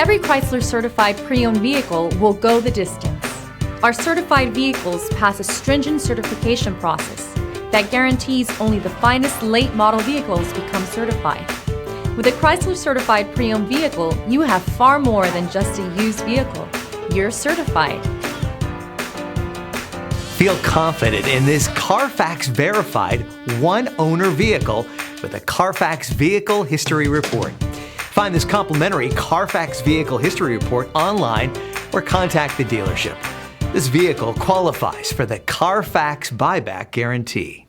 Every Chrysler certified pre-owned vehicle will go the distance. Our certified vehicles pass a stringent certification process that guarantees only the finest late model vehicles become certified. With a Chrysler certified pre-owned vehicle, you have far more than just a used vehicle. You're certified. Feel confident in this Carfax verified one-owner vehicle with a Carfax Vehicle History Report. Find this complimentary Carfax Vehicle History Report online or contact the dealership. This vehicle qualifies for the Carfax Buyback Guarantee.